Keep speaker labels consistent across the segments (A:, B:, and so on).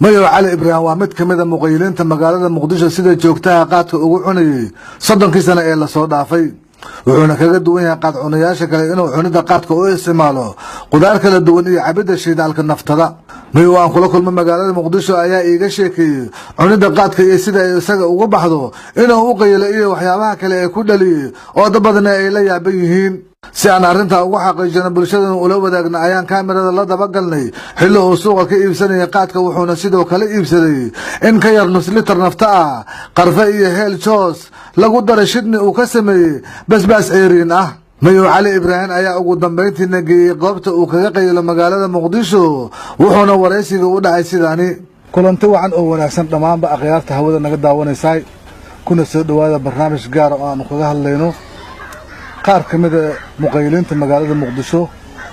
A: mayo cali ibraahim waa mid ka mid ah muqayiliinta magaalada muqdisho sida joogtaha qaadka ugu cunayay 30 sano ee la soo dhaafay wuxuuna kaga duwan yahay qaad cunayaasha kale inuu cunida qaadka u isticmaalo qudaar kala duwan iyo cabida shiidaalka naftada mayo aan kula kulmo magaalada muqdisho ayaa iiga sheekay cunida qaadka iyo sida ay isaga uga baxdo inuu u qaylo iyo waxyaabaha kale ee ku dhaliyay oo dad badan ay la yaaban yihiin si aan arinta ugu xaqiijino bulshada ula wadaagna ayaan kaamirada la daba galnay xilli uu suuqa ka iibsanaya qaadka wuxuuna sidoo kale iibsaday in ka yar nus litir nafta ah qarfa iyo heel joos lagu daray shidni uu ka sameeyay basbaas ceeriin ah mayo cali ibraahim ayaa ugu dambeyntiina geeyay goobta uu kaga qaylo magaalada muqdisho wuxuuna wareysiga u dhacay sidaani kulanti wacan oo wanaagsan dhammaanba akhyaarta hawada naga daawanaysay kuna soo dhawaada barnaamij gaar ah oo aan kaga hadlayno qaar ka mid ah muqayiliinta magaalada muqdisho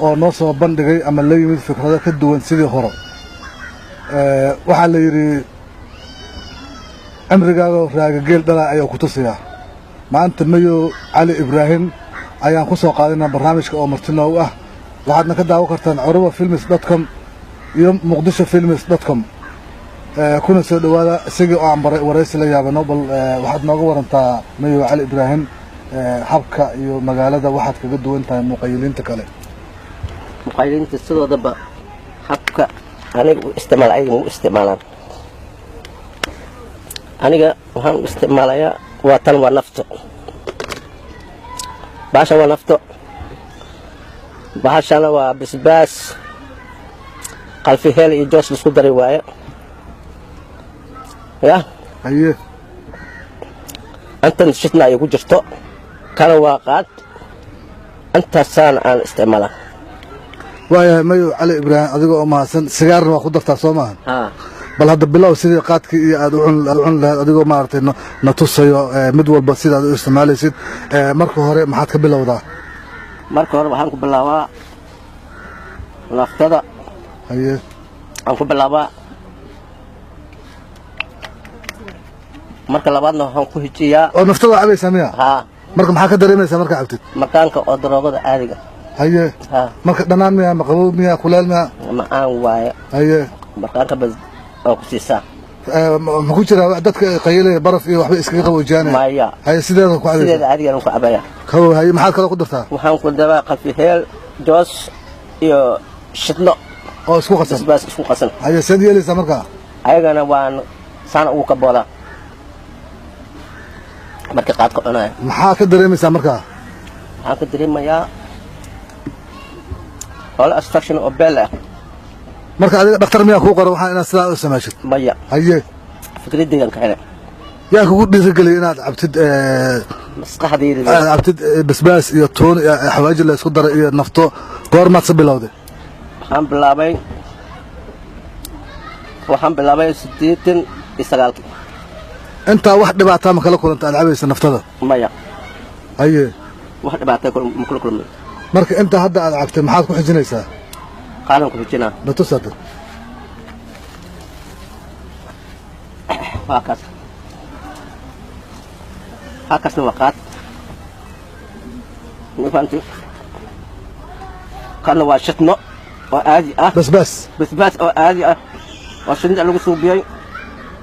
A: oo noo soo bandhigay ama la yimid fikrado ka duwan sidii hore waxa la yiri amrigaaga raaga geel dhala ayaa ku tusiyaa maanta mayo cali ibraahim ayaan ku soo qaadinaa barnaamijka oo martino u ah waxaadna ka daawan kartaan curubafilms.com iyo muqdishofilms.com kuna soo dhawaada isagii oo aan wareysi la yaabano bal waxaad nooga warantaa mayo cali ibraahim habka iyo magaalada waxaad kaga duwan tahay muqayiliinta kale
B: muqayiliinta sidoodaba habka aniga u isticmaalaan aniga waxaan isticmaalayaa waa tan waa nafto baasha waa nafto baashana waa basbaas qalfi heel iyo joos isku daray waaye ya
A: aye
B: antan shidna ay ku jirto kana waa qaad intaasaan aan isticmaalaa
A: waayahay mayo cali ibraahim adiga oo mahadsan sigaarna waa ku dartaa soo maahan bal hadda bilow sidii qaadkii iyo aad u cun lahayd adigoo maaragtay na tusayo mid walba sidaad u isticmaalaysid marka hore maxaad ka bilowdaa
B: marka hore waxaan ku bilaabaa naftada
A: haye
B: aan ku bilaabaa marka labaadna waxaan ku hijiyaa
A: oo naftada cabaysaa miya marka maxaa ka dareemaysaa markaa cabtid
B: makaanka oo daroogada caadiga
A: haye marka dhanaan miya maqabow miya kuleel miya
B: macaan waaye
A: haye
B: makaanka bas oo ku siisaa
A: ma ku jiraa dadka qaylaya baraf iyo waxba iskaga qaboojiyaanaya
B: maya
A: haye sideeda ku cabaysaa
B: sideeda caadiga aan ku cabaya
A: kaw haye maxaad kale ku dartaa
B: waxaan ku daraa qalfi heel joos iyo shidno
A: oo isku qasan
B: basbaas isku qasan
A: haye seen yeelaysaa markaa
B: ayagana waan saan ugu kaboodaa marka qaadka cunaya
A: maxaa ka dareemaysaa markaa
B: waxaan ka dareemayaa hol astraction oo beel ah
A: marka adiga dhakhtar miyaa kuu qoro waxaan inaad sidaa u samaashid
B: maya
A: haye
B: fikradaydan ka helay
A: yaa kugu dhiirigeliyay inaad cabtid
B: maskaxdayda
A: aad cabtid basbaas iyo toon iyo xawaaji la isku daray iyo nafto goormaad sa bilowday
B: waxaan bilaabay 89
A: inta wax dhibaato ma kala kulanta aad cabaysa naftada
B: maya
A: haye
B: wax dhibaato ma kala kulmay
A: marka inta hadda aad cabtay maxaad ku xijinaysaa
B: qaadan ku xijinaa
A: batusada
B: هاكسنا وقات نفهمتي كان واشتنا وآدي
A: بس
B: بس وآدي وشند لو سوبيي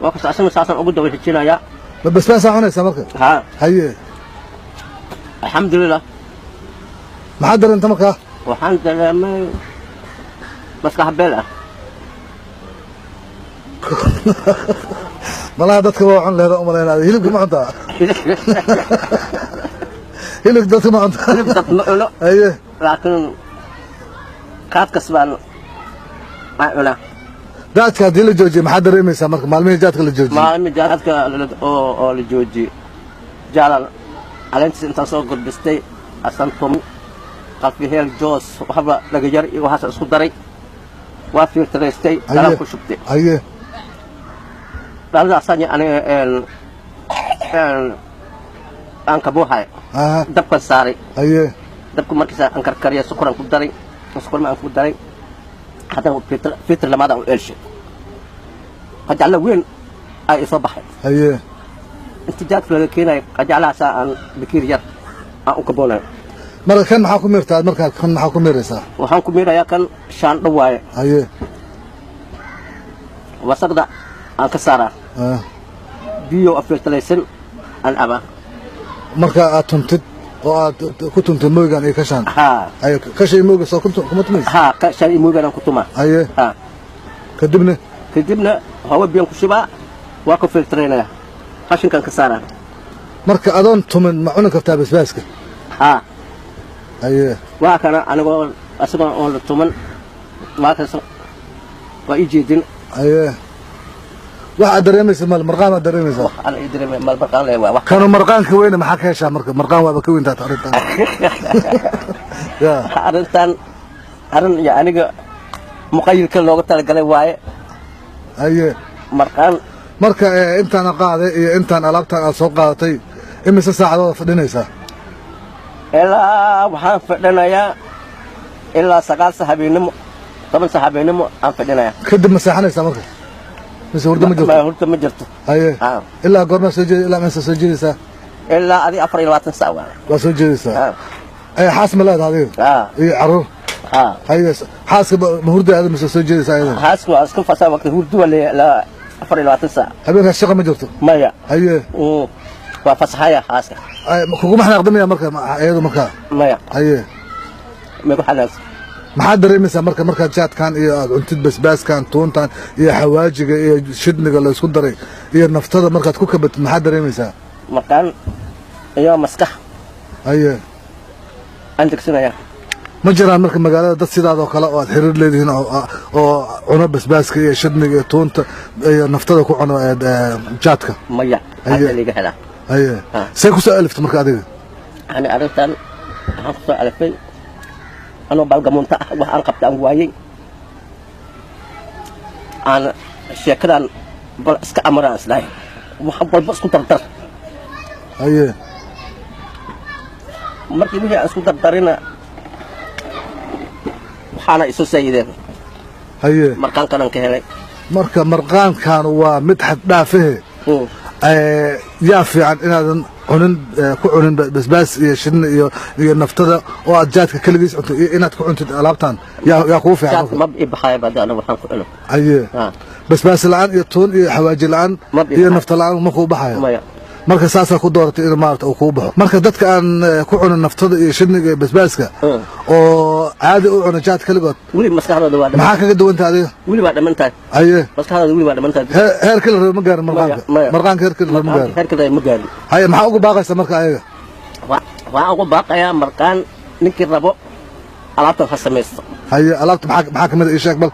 B: وقت أسمع ساسا أقول دوي هتشينا يا
A: بس هنا سمرك
B: ها
A: هي
B: الحمد لله
A: ما حضر أنت مكة
B: والحمد لله ما بس كحبلة
A: ملا dadka waa cun leedo umaleynaa hilibka ma cuntaa hilib dadka ma cuntaa aye
B: laakiin qaad kasbaan ma cuna
A: dadka hadii la joojiyo maxaa dareemaysaa marka maalmihii jaadka la joojiyo
B: maalmihii jaadka oo la joojiyo jaalan alentis inta soo gudbistay asan tom qalbi heel joos waxba laga yar iyo waxa isku daray waa filtreystay kala ku shubtay
A: aye
B: dalda asanya aan ka buuxay dabka saaray
A: aye
B: dabku markiisa aan karkariyo sukuran ku daray sukur ma aan ku daray hada filter lamada oo elshe qajala weyn ay soo baxay
A: aye
B: inta jaadka laga keenay qajala saa aan bikir yar aan u kaboonay
A: marka kan maxaa ku meertaa marka kan maxaa ku meeraysaa
B: waxaan ku meerayaa kan shaan dhawaaye
A: aye
B: wasaqda aan ka saaraa biyo afirtalaysan aan abaa
A: marka aad tuntid oo aad ku tuntid mooygan iyo kashaan ay kashay mooyga soo kuma tumaysa
B: kashay mooygan aan ku tumaa
A: aye kadibna hawa biyan ku shubaa waa ku filtreynaya qashinkan ka saaraa marka adoon tumin ma cuni kartaa basbaaska aye waa kana anigoo asagoo oo la tuman waa kaas waa ii jeedin aye waxa dareemaysa marqaan ma dareemaysa waxa ay dareemay marqaan leeyahay wax kanu marqaanka weyn ma ka heshaa marka marqaan waa ka weynta arintan ya arin ya aniga muqayyilka looga talagalay waaye aye marqaan marka intaan qaaday iyo intaan alaabtan aad soo qaadatay imise saacadood fadhinaysa ilaa waxaan fadhinayaa ilaa 9 habeenimo 10 habeenimo aan fadhinayaa kadib ma seexanaysa marka بس ورد ما جرت ايه الا قرنا سجل الا ما سجلسا الا ادي 24 ساعه وسجلسا اي حاسم لا هذه اي عرو اي حاسب مهرده هذا مش سجلسا حاسب اسكن فسا وقت هرد ولا لا 24 ساعه هبين الشقه ما جرت مايا اي وفصحايا حاسب اي كوما احنا قدمنا marka ayadu marka maya aye ma ku xalaas maxaa dareemaysaa marka jaadkan iyo cuntid basbaaskan toontan iyo xawaajiga iyo shidniga la isku daray iyo naftada markaad ku kabatid maxaa dareemaysaa markaan iyo maskax aye antigsanaya ma jiraan marka magaalada dad sidaad oo kale oo aad xiriir leedihiin oo cuno basbaaska iyo shidniga iyo toonta iyo naftada ku cuno jaadka maya hada liga hela aye say ku soo alifta marka adiga ani arintan waxaan ku soo alifay أنا بالجمونتا وأنا قبضان وايي أنا شكرا بس كأمران سلاي وحب بس كنت تر أيه مركي بيجي أسكت ترينا وحنا يسوع سيدنا أيه مركان كان كهلي مركان كان ومتحد دافه يا في عن إن cunin ku cunin basbaas iyo shin iyo naftada oo aad jaadka kaligiis cunto inaad ku cuntid alaabtan yaa ku fiican ma ibxay badana waxaan ku cuno aye basbaas la'aan iyo toon iyo xawaaji la'aan iyo nafta la'aan ma ku baxayo marka saasa ku dooratay in maarta uu ku baxo marka dadka aan ku cunin naftada iyo shinniga iyo basbaaska oo caadi u cuno jaad kaligood wali maskaxdooda waa dhamaan maxaa kaga duwanta adiga wali waa dhamantahay aye maskaxdooda wali waa dhamantahay heer kale ma gaar marqaanka heer kale ma gaar haye maxaa ugu baaqaysa marka ayaga waxaan ugu baaqayaa marqaan ninkii rabo alaabtan ha samaysto haye alaabta maxaa kamid ii sheeg bal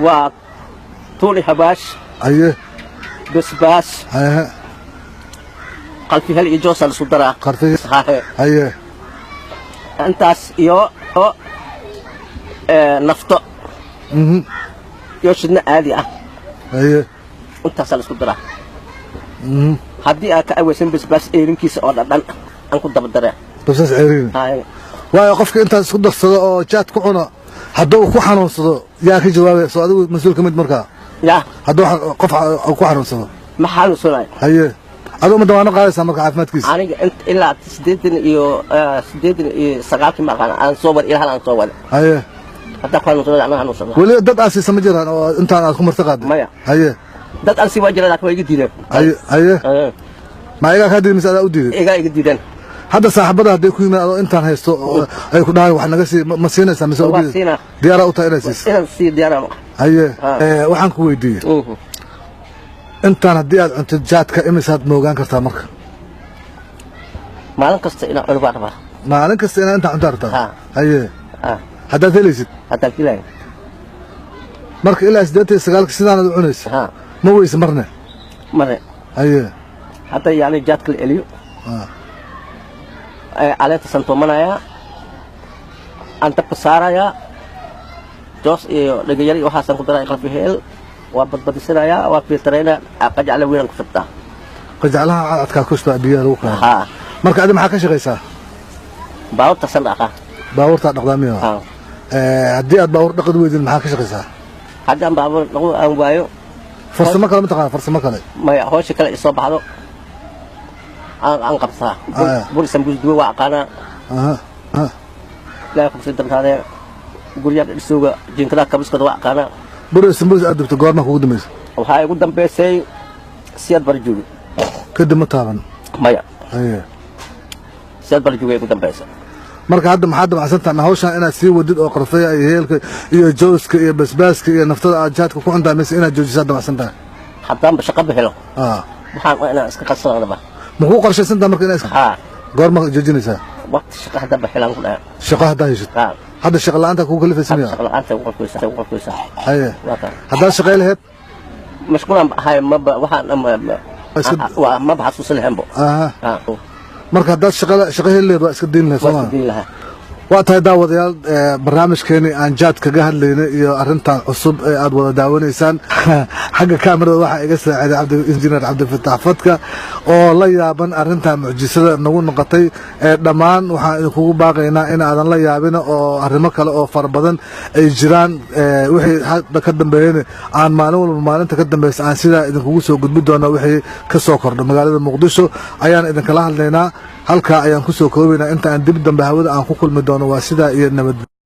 A: waa tuuli habaash aye basbaas haye qalfi hal iyo joosal isku daraa qalfi haye intaas iyo nafto iyo shidna caadi ah haye intaas la isku daraa haddii aad ka aweysan basbaas eerinkiisa oo dhadhan aan ku daba daraa basbaas eerin haye waayo qofka intaas isku darsado oo jaad ku cuno hadduu ku xanuunsado yaa ka jawaabay soo adigu mas'uul ka mid markaa yaa hadduu qof ku xanuunsado ma xanuunsanay haye adoo madawano qaadaysa marka caafimaadkiisa aniga ilaa 89 markaan aan soo war ilaa aan soo wada haye hadda ku xanuunsado ana xanuunsado wali dad aasiisa ma jiraan oo intaan aad ku martaqaad maya haye dad aan si wajira laakiin way iga diideen haye ma iga ka diideen misada u diideen iga diideen hadda saaxibada haday ku yimaado intaan haysto ay ku dhahay wax naga sii ma siinaysa mise u diideen diyaar u tahay inaan sii diyaar haye waxaan ku weydiiyay intaan haddii aad cuntid jaadka imisaad moogaan kartaa marka maalin kasta inaan cuno baan rabaa maalin kasta inaan intaan cuntaa rabtaa haye haddaad helaysid haddaad helay marka ilaa 89 sidaanad u cunaysa ma weyse marne haye hadda yani jaadka la eliyo caleenta santuumanaya aan dabka saarayaa joos iyo dhegayar iyo waxaasaan ku daraa qalfi heel waa badbadisanayaa waa filtreynaa qajacla weynaan ku shubtaa qajaclaha adkaa ku shubtaa biyaha lagu kala marka adi maxaa ka shaqaysaa baabuurta san dhaqaa baabuurta dhaqdaa miya haddii aad baabuur dhaqad weydin maxaa ka shaqaysaa haddaan baabuur dhaqo aan waayo farsamo kale ma taqaan farsamo kale maya hawsha kale isoo baxdo aan qabtaa burisan busduwe waa aqaanaa ilaahay ku sidantaadee guryaha dhisooga jinkadaha kabiskooda waa aqaanaa burisan bus aad dubto goorma kugu dambaysa
B: waxaa igu dambaysay siyaad barjuugi
A: kadib ma taaban
B: maya
A: haye
B: siyaad barjuugi igu dambaysay
A: marka hadda maxaad damacsantahay hawshan inaad sii wadid oo qarfaya iyo heelka iyo jooska iyo basbaaska iyo naftada aad jaadka ku cuntaa mise inaad joojisaa damacsantahay
B: haddaanba shaqa bixilo waxaan inaan iska qarsanaba
A: ma ku qorshaysantaha marka inaad iska goorma joojinaysaa
B: waqti shaqa hadda bixilaan ku dhahay
A: shaqa haddaa heshid hadda shaqa la'aanta kugu kalifaysa miya
B: shaqa la'aanta ugu qalfaysa
A: haye haddaad shaqay lahayd
B: mashquulaan ahay maba waxaan maba xasuusan lahaynbo
A: marka haddaad shaqa heli lahayd waa iska diin lahayd sooma waa tahay daawadayaal barnaamijkeeni aan jaad kaga hadlaynay iyo arrintan cusub ee aad wada daawanaysaan xagga kaamirada waxaa iga saaciday injineer cabdifataax fadka oo la yaaban arrintan mucjisada nagu noqotay dhammaan waxaan idinkugu baaqaynaa in aadan la yaabin oo arrimo kale oo fara badan ay jiraan wixii hadda ka dambeeyeen aan maalin walba maalinta ka dambaysa aan sidaa idinkugu soo gudbi doona wixii ka soo kordho magaalada muqdisho ayaan idinkala hadlaynaa halkaa ayaan ku soo koobaynaa inta aan dib dambe hawada aan ku kulmi doono waa sidaa iyo nabad